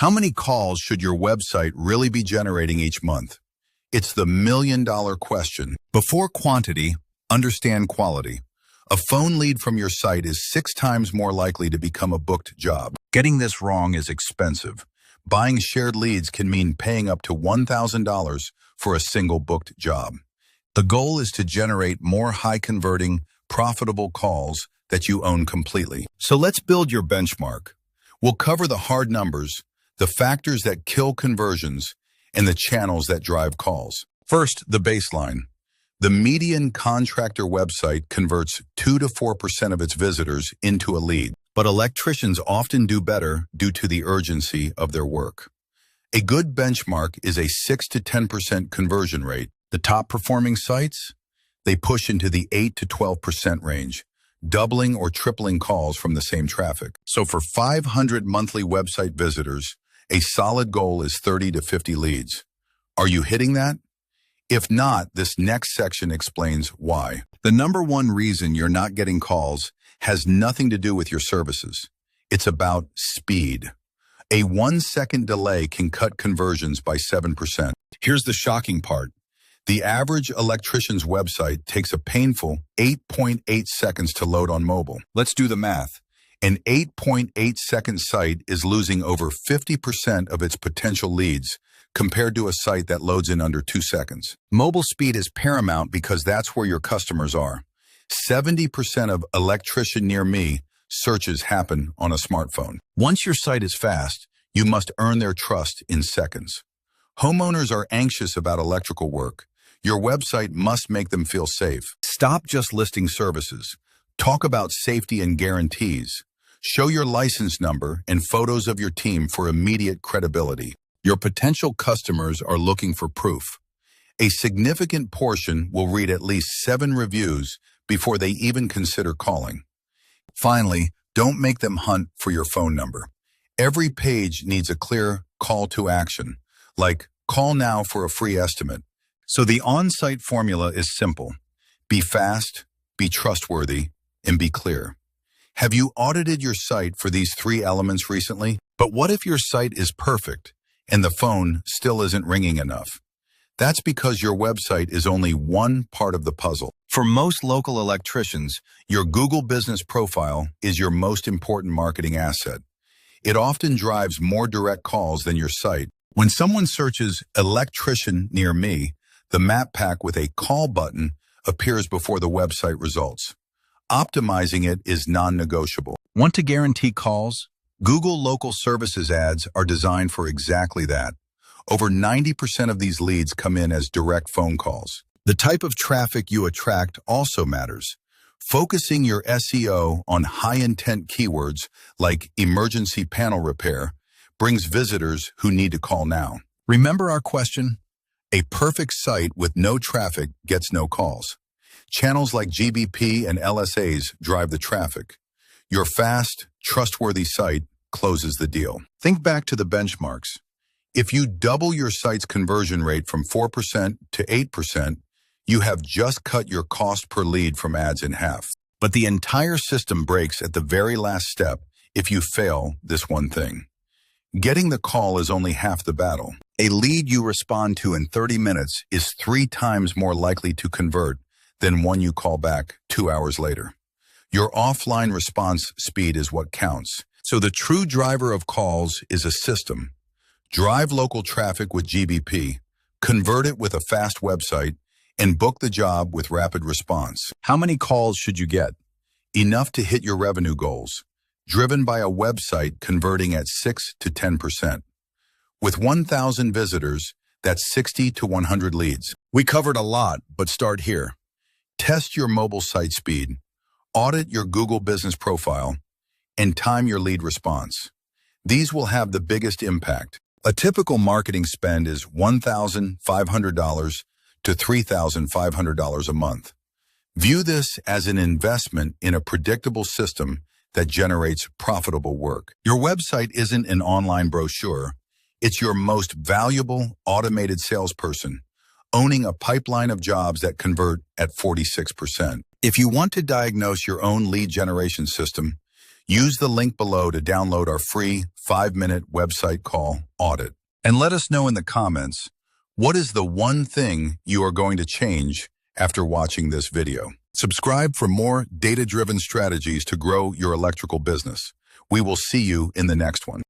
How many calls should your website really be generating each month? It's the million-dollar question. Before quantity, understand quality. A phone lead from your site is 6 times more likely to become a booked job. Getting this wrong is expensive. Buying shared leads can mean paying up to $1,000 for a single booked job. The goal is to generate more high-converting, profitable calls that you own completely. So let's build your benchmark. We'll cover the hard numbers, the factors that kill conversions, and the channels that drive calls. First, the baseline. The median contractor website converts 2 to 4% of its visitors into a lead, but electricians often do better due to the urgency of their work. A good benchmark is a 6 to 10% conversion rate. The top performing sites, they push into the 8 to 12% range, doubling or tripling calls from the same traffic. So for 500 monthly website visitors, a solid goal is 30 to 50 leads. Are you hitting that? If not, this next section explains why. The number one reason you're not getting calls has nothing to do with your services. It's about speed. A 1-second delay can cut conversions by 7%. Here's the shocking part. The average electrician's website takes a painful 8.8 seconds to load on mobile. Let's do the math. An 8.8-second site is losing over 50% of its potential leads compared to a site that loads in under 2 seconds. Mobile speed is paramount because that's where your customers are. 70% of Electrician Near Me searches happen on a smartphone. Once your site is fast, you must earn their trust in seconds. Homeowners are anxious about electrical work. Your website must make them feel safe. Stop just listing services. Talk about safety and guarantees. Show your license number and photos of your team for immediate credibility. Your potential customers are looking for proof. A significant portion will read at least 7 reviews before they even consider calling. Finally, don't make them hunt for your phone number. Every page needs a clear call to action, like call now for a free estimate. So the on-site formula is simple. Be fast, be trustworthy, and be clear. Have you audited your site for these 3 elements recently? But what if your site is perfect and the phone still isn't ringing enough? That's because your website is only one part of the puzzle. For most local electricians, your Google business profile is your most important marketing asset. It often drives more direct calls than your site. When someone searches Electrician Near Me, the map pack with a call button appears before the website results. Optimizing it is non-negotiable. Want to guarantee calls? Google Local Services ads are designed for exactly that. Over 90% of these leads come in as direct phone calls. The type of traffic you attract also matters. Focusing your SEO on high-intent keywords like emergency panel repair brings visitors who need to call now. Remember our question? A perfect site with no traffic gets no calls. Channels like GBP and LSAs drive the traffic. Your fast, trustworthy site closes the deal. Think back to the benchmarks. If you double your site's conversion rate from 4% to 8%, you have just cut your cost per lead from ads in half. But the entire system breaks at the very last step if you fail this one thing. Getting the call is only half the battle. A lead you respond to in 30 minutes is 3 times more likely to convert than one you call back 2 hours later. Your offline response speed is what counts. So the true driver of calls is a system. Drive local traffic with GBP, convert it with a fast website, and book the job with rapid response. How many calls should you get? Enough to hit your revenue goals, driven by a website converting at 6 to 10%. With 1,000 visitors, that's 60 to 100 leads. We covered a lot, but start here. Test your mobile site speed, audit your Google business profile, and time your lead response. These will have the biggest impact. A typical marketing spend is $1,500 to $3,500 a month. View this as an investment in a predictable system that generates profitable work. Your website isn't an online brochure. It's your most valuable automated salesperson, owning a pipeline of jobs that convert at 46%. If you want to diagnose your own lead generation system, Use the link below to download our free 5-minute website call audit. And let us know in the comments, what is the one thing you are going to change after watching this video? Subscribe for more data-driven strategies to grow your electrical business. We will see you in the next one.